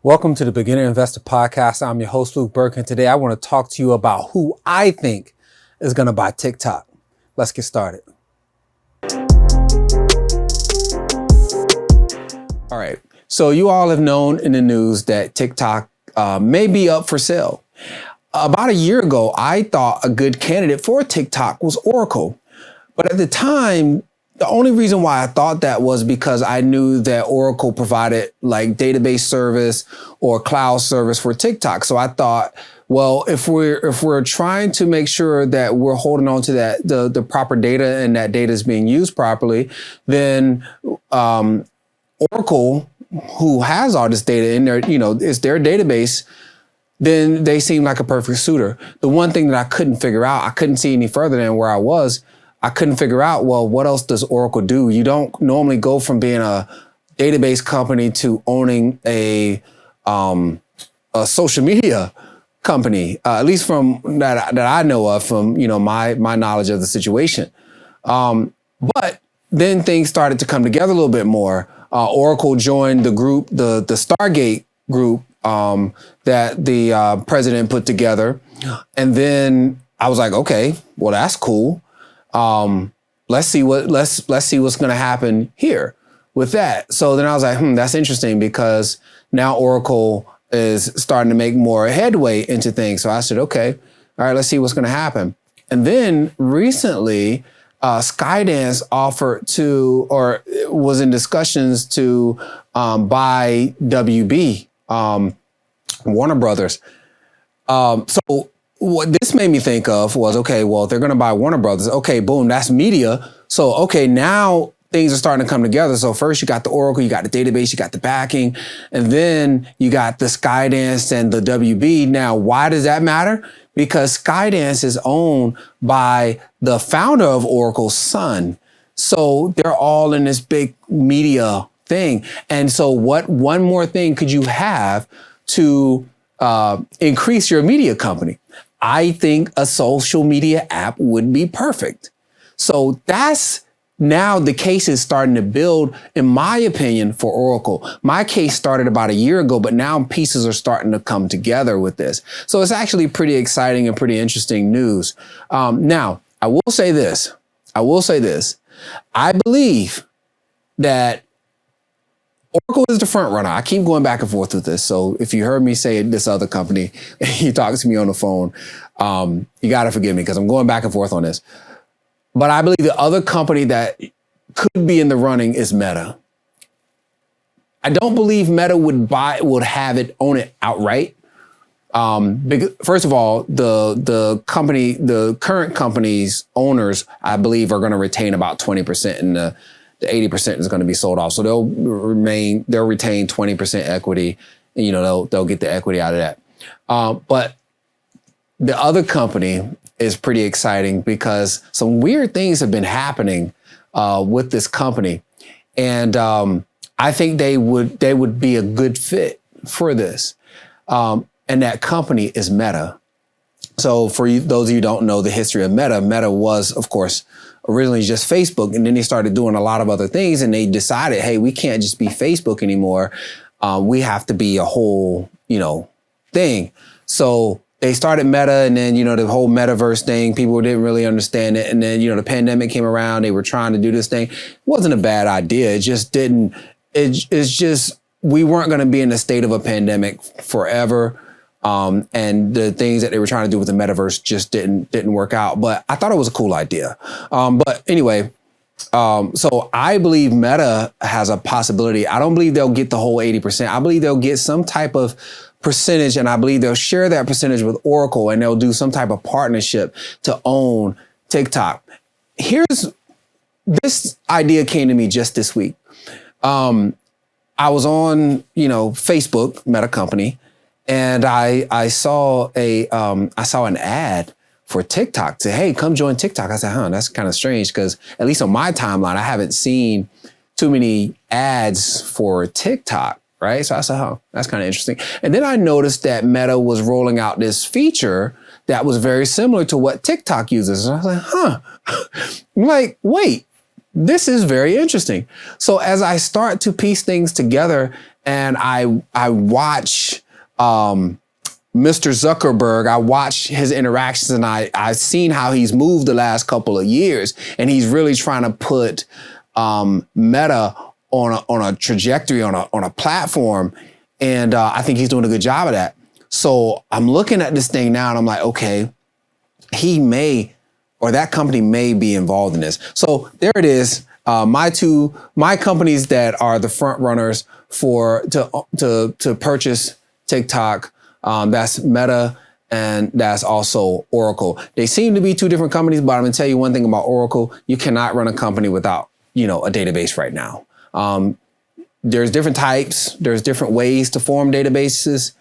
Welcome to the Beginner Investor Podcast. I'm your host, Luke Burke, and today I want to talk to you about who I think is going to buy TikTok. Let's get started. All right. So you all have known in the news that TikTok may be up for sale. About a year ago, I thought a good candidate for TikTok was Oracle. But at the time, the only reason why I thought that was because I knew that Oracle provided like database service or cloud service for TikTok. So I thought, well, if we're trying to make sure that we're holding on to that the proper data and that data is being used properly, then Oracle, who has all this data in there, it's their database, then they seem like a perfect suitor. The one thing that I couldn't figure out, I couldn't see any further than where I was. I couldn't figure out, well, what else does Oracle do? You don't normally go from being a database company to owning a social media company, at least from that I know of, from my knowledge of the situation. But then things started to come together a little bit more. Oracle joined the group, the Stargate group that the president put together, and then I was like, okay, well, that's cool. Let's see what's going to happen here with that. So then I was like, that's interesting, because now Oracle is starting to make more headway into things. So I said, okay, all right, let's see what's going to happen. And then recently, Skydance offered to, or was in discussions to, buy WB, Warner Brothers. So what this made me think of was, okay, well, if they're going to buy Warner Brothers, okay, boom, that's media. So, okay, now things are starting to come together. So first you got the Oracle, you got the database, you got the backing, and then you got the Skydance and the WB. Now, why does that matter? Because Skydance is owned by the founder of Oracle's son. So they're all in this big media thing. And so what one more thing could you have to increase your media company? I think a social media app would be perfect. So that's now the case is starting to build, in my opinion, for Oracle. My case started about a year ago, but now pieces are starting to come together with this. So it's actually pretty exciting and pretty interesting news. Now, I will say this. I believe that Oracle is the front runner. I keep going back and forth with this. So if you heard me say this other company, you talk to me on the phone, you got to forgive me because I'm going back and forth on this. But I believe the other company that could be in the running is Meta. I don't believe Meta would own it outright. Because, first of all, the current company's owners, I believe, are going to retain about 20%, and the 80% is going to be sold off. So they'll retain 20% equity, and they'll get the equity out of that. But the other company is pretty exciting because some weird things have been happening with this company, and I think they would be a good fit for this. And that company is Meta. So for those of you who don't know the history of Meta, Meta was, of course, originally just Facebook, and then they started doing a lot of other things, and they decided, hey, we can't just be Facebook anymore. We have to be a whole, thing. So they started Meta, and then, the whole metaverse thing, people didn't really understand it. And then, the pandemic came around, they were trying to do this thing. It wasn't a bad idea. It just didn't, it's just, we weren't going to be in a state of a pandemic forever. And the things that they were trying to do with the metaverse just didn't work out. But I thought it was a cool idea. But anyway, so I believe Meta has a possibility. I don't believe they'll get the whole 80%. I believe they'll get some type of percentage, and I believe they'll share that percentage with Oracle, and they'll do some type of partnership to own TikTok. This idea came to me just this week. I was on, Facebook, Meta company, and I saw an ad for TikTok. Say, hey, come join TikTok. I said, that's kind of strange, because at least on my timeline, I haven't seen too many ads for TikTok, right? So I said, that's kind of interesting. And then I noticed that Meta was rolling out this feature that was very similar to what TikTok uses. And I was like, I'm like, wait, this is very interesting. So as I start to piece things together And I watch Mr. Zuckerberg. I watch his interactions, and I've seen how he's moved the last couple of years, and he's really trying to put Meta on a trajectory, on a platform, and I think he's doing a good job of that. So I'm looking at this thing now, and I'm like, okay, he may, or that company may be involved in this. So there it is. My companies that are the front runners to purchase TikTok. That's Meta, and that's also Oracle. They seem to be two different companies, but I'm gonna tell you one thing about Oracle: you cannot run a company without, a database right now. There's different types, there's different ways to form databases,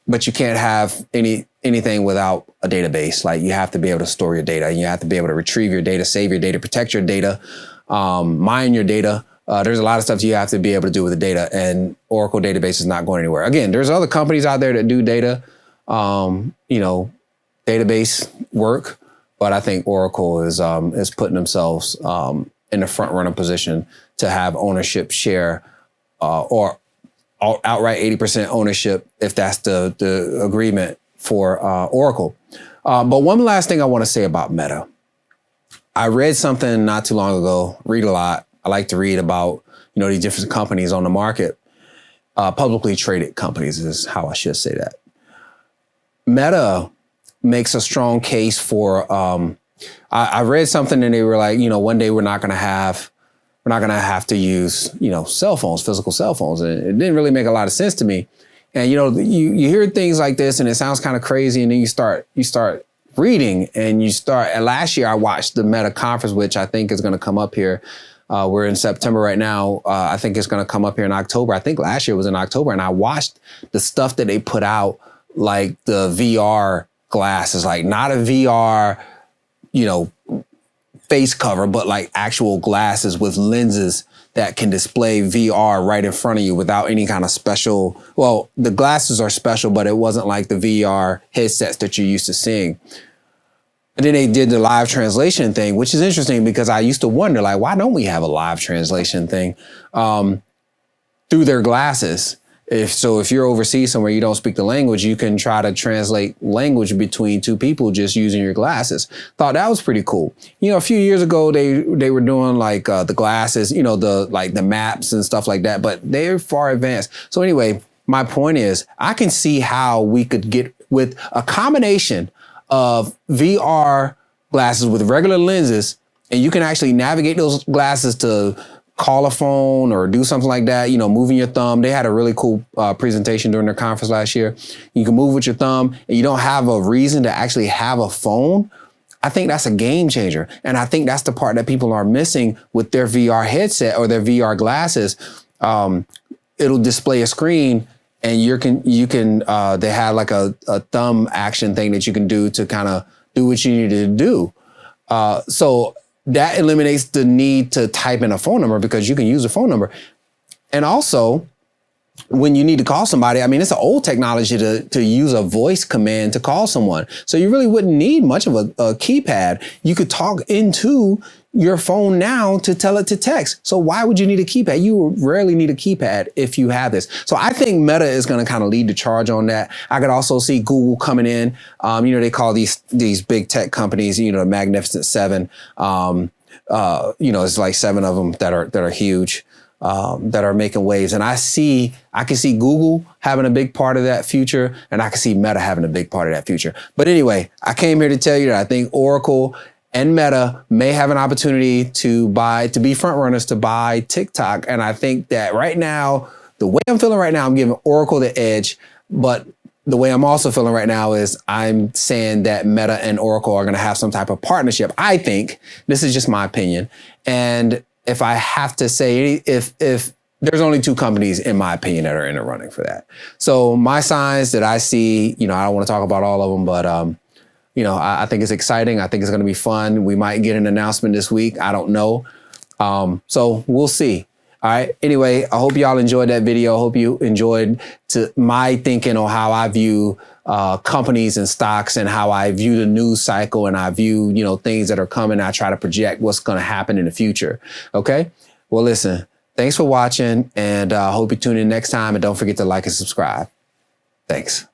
but you can't have anything without a database. Like, you have to be able to store your data, and you have to be able to retrieve your data, save your data, protect your data, mine your data. There's a lot of stuff you have to be able to do with the data, and Oracle database is not going anywhere. Again, there's other companies out there that do data, database work, but I think Oracle is putting themselves in the front runner position to have ownership share, or outright 80% ownership, if that's the agreement for Oracle. But one last thing I want to say about Meta. I read something not too long ago, read a lot. I like to read about, these different companies on the market. Publicly traded companies is how I should say that. Meta makes a strong case for, I read something and they were like, one day we're not going to have to use, cell phones, physical cell phones. And it didn't really make a lot of sense to me. And, you hear things like this and it sounds kind of crazy. And then you start reading, and last year I watched the Meta conference, which I think is going to come up here. We're in September right now. I think it's going to come up here in October. I think last year was in October, and I watched the stuff that they put out, like the VR glasses, like not a VR, face cover, but like actual glasses with lenses that can display VR right in front of you without any kind of special. Well, the glasses are special, but it wasn't like the VR headsets that you're used to seeing. And then they did the live translation thing, which is interesting because I used to wonder, like, why don't we have a live translation thing through their glasses? If you're overseas somewhere, you don't speak the language, you can try to translate language between two people just using your glasses. Thought that was pretty cool. A few years ago, they were doing like the glasses, the maps and stuff like that, but they're far advanced. So anyway, my point is, I can see how we could get with a combination of VR glasses with regular lenses, and you can actually navigate those glasses to call a phone or do something like that, moving your thumb. They had a really cool presentation during their conference last year. You can move with your thumb and you don't have a reason to actually have a phone. I think that's a game changer. And I think that's the part that people are missing with their VR headset or their VR glasses. It'll display a screen, and they have like a thumb action thing that you can do to kind of do what you need to do. So that eliminates the need to type in a phone number, because you can use a phone number. And also, when you need to call somebody, it's an old technology to use a voice command to call someone. So you really wouldn't need much of a keypad. You could talk into your phone now to tell it to text. So why would you need a keypad? You rarely need a keypad if you have this. So I think Meta is going to kind of lead the charge on that. I could also see Google coming in. They call these big tech companies, the Magnificent Seven. It's like 7 of them that are huge, that are making waves. And I can see Google having a big part of that future, and I can see Meta having a big part of that future. But anyway, I came here to tell you that I think Oracle and Meta may have an opportunity to be front runners to buy TikTok. And I think that right now, the way I'm feeling right now, I'm giving Oracle the edge. But the way I'm also feeling right now is I'm saying that Meta and Oracle are going to have some type of partnership. I think this is just my opinion. And if I have to say, if there's only 2 companies, in my opinion, that are in the running for that. So my signs that I see, I don't want to talk about all of them, but I think it's exciting. I think it's going to be fun. We might get an announcement this week. I don't know. So we'll see. All right. Anyway, I hope y'all enjoyed that video. I hope you enjoyed my thinking on how I view companies and stocks, and how I view the news cycle, and I view, things that are coming. I try to project what's going to happen in the future. Okay. Well, listen, Thanks for watching, and hope you tune in next time. And don't forget to like and subscribe. Thanks.